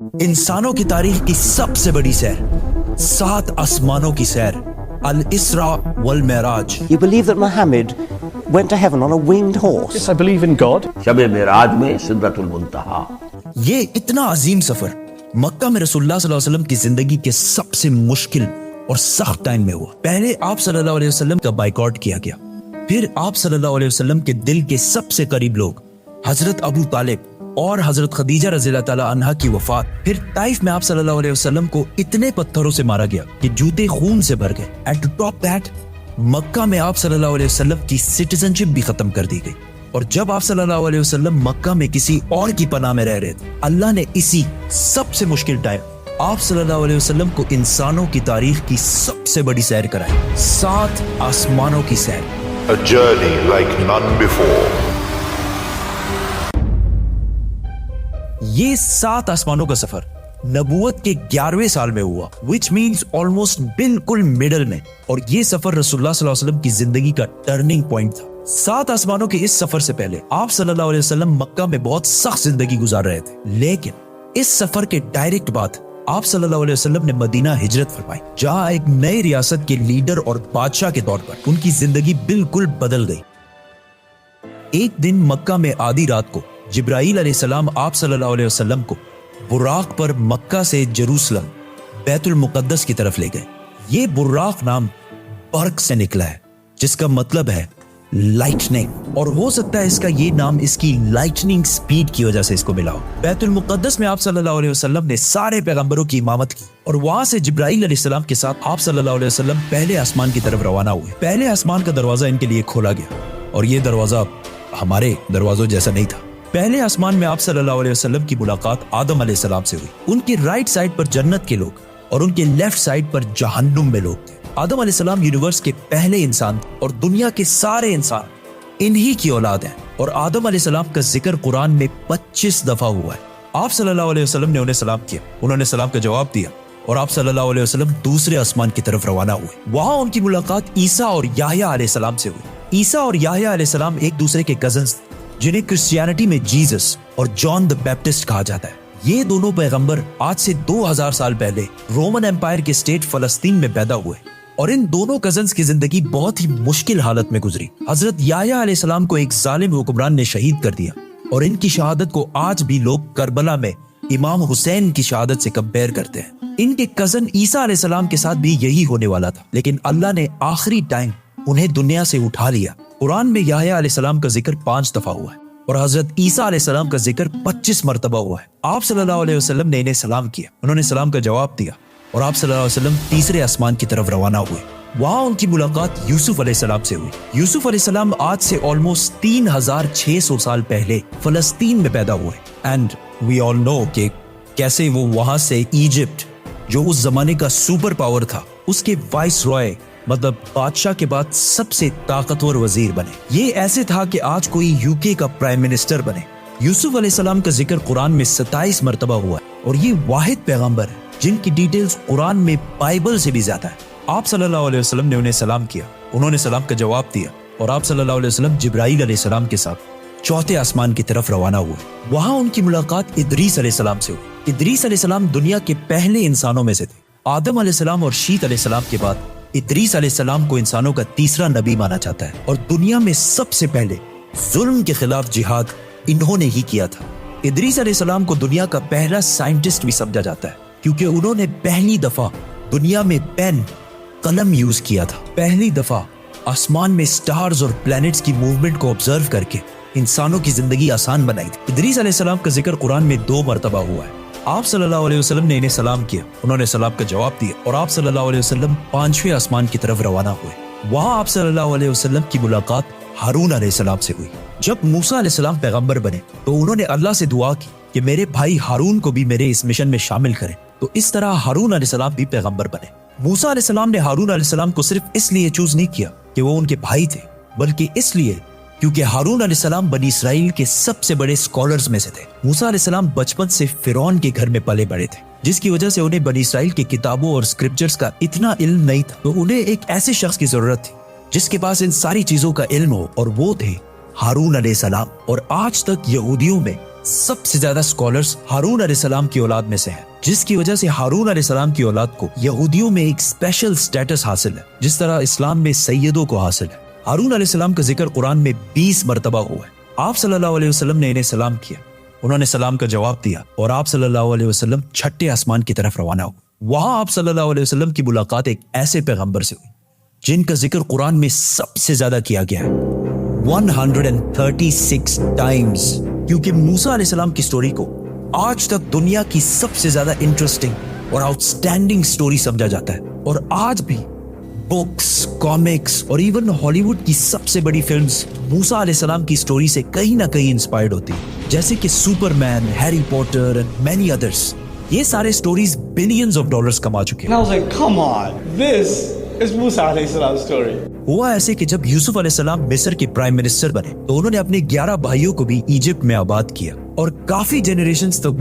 इंसानों की तारीख की सबसे बड़ी सैर, 7 आसमानों की सैर, अल-इस्रा वल Meraj. You believe that Muhammad went to heaven on a winged horse? Yes, I believe in God. शब मेराज में सिदरतुल मुंतहा। ये इतना अजीम सफर मक्का में रसूलुल्लाह सल्लल्लाहु अलैहि वसल्लम की जिंदगी के सबसे मुश्किल और सख्त टाइम में हुआ। पहले आप सल्लल्लाहु अलैहि वसल्लम का बाइकआउट किया गया, फिर आप सल्लल्लाहु अलैहि वसल्लम के दिल के सबसे करीब लोग हजरत अबू तालिब और हजरत खदीजा रज़ियल्लाहु ताला अन्हा की वफात, फिर ताइफ में आप सल्लल्लाहु अलैहि वसल्लम को इतने पत्थरों से मारा गया कि जूते खून से भर गए। एंड टू टॉप दैट, मक्का में आप सल्लल्लाहु अलैहि वसल्लम की सिटीजनशिप भी खत्म कर दी गई। और जब आप सल्लल्लाहु अलैहि वसल्लम मक्का में किसी और की पनाह में रह रहे थे, अल्लाह ने इसी सबसे मुश्किल टाइम आप सल्लल्लाहु अलैहि वसल्लम को इंसानों की तारीख की सबसे बड़ी सैर कराई, 7 आसमानों की सैर। A journey like none before. ये 7 आसमानों का सफर नबूवत के 11वें साल में हुआ, which means almost बिल्कुल मिडल में। और ये सफर रसूलुल्लाह सल्लल्लाहु अलैहि वसल्लम की जिंदगी का टर्निंग पॉइंट था। 7 आसमानों के इस सफर से पहले आप सल्लल्लाहु अलैहि वसल्लम मक्का में बहुत सख्त जिंदगी गुजार रहे थे, लेकिन इस सफर के डायरेक्ट बाद आप सल्लल्लाहु अलैहि वसल्लम ने मदीना हिजरत फरमाई, जहां एक नई रियासत के लीडर और बादशाह के तौर पर उनकी जिंदगी बिल्कुल बदल गई। एक दिन मक्का में आधी रात को जिब्राईल अलैहिस्सलाम आप सल्लल्लाहु अलैहि वसल्लम को बुराक पर मक्का से जेरूसलम बैतुल मुकद्दस की तरफ ले गए। ये बुराक नाम बर्क से निकला है, जिसका मतलब है लाइटनिंग, और हो सकता है इसका ये नाम इसकी लाइटनिंग स्पीड की वजह से इसको मिला हो। बैतुल मुकद्दस में आप सल्लल्लाहु अलैहि वसल्लम ने सारे पैगंबरों की इमामत की, और वहां से जिब्राईल अलैहिस्सलाम के साथ आप सल्लल्लाहु अलैहि वसल्लम पहले आसमान की तरफ रवाना हुए। पहले आसमान का दरवाजा इनके लिए खोला गया, और ये दरवाजा हमारे दरवाजों जैसा नहीं था। पहले आसमान में आप सल्लल्लाहु अलैहि वसल्लम की मुलाकात आदम अलैहिस्सलाम से हुई। उनकी राइट साइड पर जन्नत के लोग और उनके लेफ्ट साइड पर जहन्नुम में लोग थे। आदम अलैहिस्सलाम यूनिवर्स के पहले इंसान और दुनिया के सारे इंसान इन्हीं की औलाद हैं, और आदम अलैहिस्सलाम का जिक्र कुरान में 25 दफा हुआ है। आप सल्लल्लाहु अलैहि वसल्लम ने उन्हें सलाम किया, उन्होंने सलाम का जवाब दिया, और आप सल्लल्लाहु अलैहि वसल्लम दूसरे आसमान की तरफ रवाना हुए। वहां उनकी मुलाकात ईसा और याह्या अलैहिस्सलाम से हुई। ईसा और याह्या अलैहिस्सलाम एक दूसरे के कजन्स थे, जिन्हें क्रिश्चियनिटी में जीसस और जॉन द बैप्टिस्ट कहा जाता है। ये दोनों पैगंबर आज से 2000 साल पहले रोमन एम्पायर के स्टेट फलस्तीन में पैदा हुए, और इन दोनों कजन्स की जिंदगी बहुत ही मुश्किल हालत में गुजरी। हजरत याह्या अलैहिस्सलाम को एक जालिम हुक्मरान ने शहीद कर दिया, और इनकी शहादत को आज भी लोग करबला में इमाम हुसैन की शहादत से कंपेयर करते हैं। इनके कजन ईसा अलैहिस्सलाम के साथ भी यही होने वाला था, लेकिन अल्लाह ने आखिरी टाइम उन्हें दुनिया से उठा लिया। कुरान में याह्या अलैहिस्सलाम का जिक्र 5 दफा हुआ है, और हजरत ईसा अलैहिस्सलाम का जिक्र 25 मरतबा हुआ है। आप सल्लल्लाहु अलैहि वसल्लम ने इन्हें सलाम किया, उन्होंने सलाम का जवाब दिया, और आप सल्लल्लाहु अलैहि वसल्लम तीसरे आसमान की तरफ रवाना हुए। वहां उनकी मुलाकात यूसुफ अलैहिस्सलाम से हुई। यूसुफ अलैहिस्सलाम आज से ऑलमोस्ट 3600 साल पहले फलस्तीन में पैदा हुए, एंड वी ऑल नो कि कैसे वो वहां से इजिप्ट, जो उस जमाने का सुपर पावर था, उसके वाइस रॉय मतलब बादशाह के बाद सबसे ताकतवर वजीर बने। ये ऐसे था कि आज कोई यूके का प्राइम मिनिस्टर बने। यूसुफ अलैहिस्सलाम का जिक्र कुरान में 27 मरतबा हुआ है, और ये वाहिद पैगंबर है जिनकी डिटेल्स कुरान में बाइबल से भी ज्यादा है। आप सल्लल्लाहु अलैहि वसल्लम ने उन्हें सलाम किया, उन्होंने सलाम का जवाब दिया, और आप सल्लल्लाहु अलैहि वसल्लम जिब्राईल अलैहिस्सलाम के साथ चौथे आसमान की तरफ रवाना हुए। वहां उनकी मुलाकात इदरीस अलैहिस्सलाम से हुई। इदरीस अलैहिस्सलाम दुनिया के पहले इंसानों में से थे। आदम अलैहिस्सलाम और शीत अलैहिस्सलाम के बाद इदरीस अलैहिस्सलाम को इंसानों का तीसरा नबी माना जाता है, और दुनिया में सबसे पहले जुल्म के खिलाफ जिहाद इन्होंने ही किया था। इदरीस अलैहिस्सलाम को दुनिया का पहला साइंटिस्ट भी समझा जाता है, क्योंकि उन्होंने पहली दफा दुनिया में पेन कलम यूज किया था। पहली दफा आसमान में स्टार्स और प्लैनेट्स की मूवमेंट को ऑब्जर्व करके इंसानों की जिंदगी आसान बनाई थी। इदरीस अलैहिस्सलाम का जिक्र कुरान में 2 मरतबा हुआ है। आप सल्लल्लाहु अलैहि वसल्लम ने इन्हें सलाम किया, उन्होंने सलाम का जवाब दिया, और आप सल्लल्लाहु अलैहि वसल्लम 5वें आसमान की तरफ रवाना हुए। वहां आप सल्लल्लाहु अलैहि वसल्लम की मुलाकात हारून अलैहिस्सलाम से हुई। जब मूसा अलैहिस्सलाम पैगंबर बने, तो उन्होंने अल्लाह से दुआ की कि मेरे भाई हारून को भी मेरे इस मिशन में शामिल करें। तो इस तरह हारून अलैहिस्सलाम भी पैगंबर बने। मूसा अलैहिस्सलाम ने हारून अलैहिस्सलाम को सिर्फ इसलिए चूज नहीं किया कि वो उनके भाई थे, बल्कि इसलिए क्योंकि हारून अलैहिस्सलाम बनी इसराइल के सबसे बड़े स्कॉलर्स में से थे। मूसा अलैहिस्सलाम बचपन से फिरौन के घर में पले बड़े थे, जिसकी वजह से उन्हें बनी इसराइल की किताबों और स्क्रिप्चर्स का इतना इल्म नहीं था। तो उन्हें एक ऐसे शख्स की जरूरत थी जिसके पास इन सारी चीजों का इल्म हो, और वो थे हारून अलैहिस्सलाम। और आज तक यहूदियों में सबसे ज्यादा स्कॉलर्स हारून अलैहिस्सलाम की औलाद में से हैं, जिसकी वजह से हारून अलैहिस्सलाम की औलाद को यहूदियों में एक स्पेशल स्टेटस हासिल है, जिस तरह इस्लाम में सैयदों को हासिल है। हारून अलैहिस्सलाम का जिक्र कुरान में 20 मरतबा हुआ है। आप सल्लल्लाहु अलैहि वसल्लम ने इन्हें सलाम किया, उन्होंने सलाम का जवाब दिया और आप सल्लल्लाहु अलैहि वसल्लम छठे आसमान की तरफ रवाना हुए। वहां आप सल्लल्लाहु अलैहि वसल्लम की मुलाकात एक ऐसे पैगंबर से हुई जिनका जिक्र कुरान में सबसे ज्यादा किया गया है, 136 टाइम्स, क्योंकि मूसा अलैहिस्सलाम की स्टोरी को आज तक दुनिया की सबसे ज्यादा इंटरेस्टिंग और आउटस्टैंडिंग स्टोरी समझा जाता है। और आज भी बुक्स, कॉमिक्स और इवन हॉलीवुड की सबसे बड़ी फिल्म्स मूसा अलैहिस्सलाम की स्टोरी से कहीं ना कहीं इंस्पायर्ड होती है, जैसे कि Superman, Harry Potter and many others. ये सारे स्टोरीज बिलियंस ऑफ डॉलर्स कमा चुके हैं। And I was like, come on, this is Musa alayhi salam's story. हुआ ऐसे कि जब यूसुफ अलैहिस्सलाम मिस्र के प्राइम मिनिस्टर बने तो उन्होंने अपने 11 भाइयों को भी इजिप्ट में आबाद किया और काफी जनरेशंस तक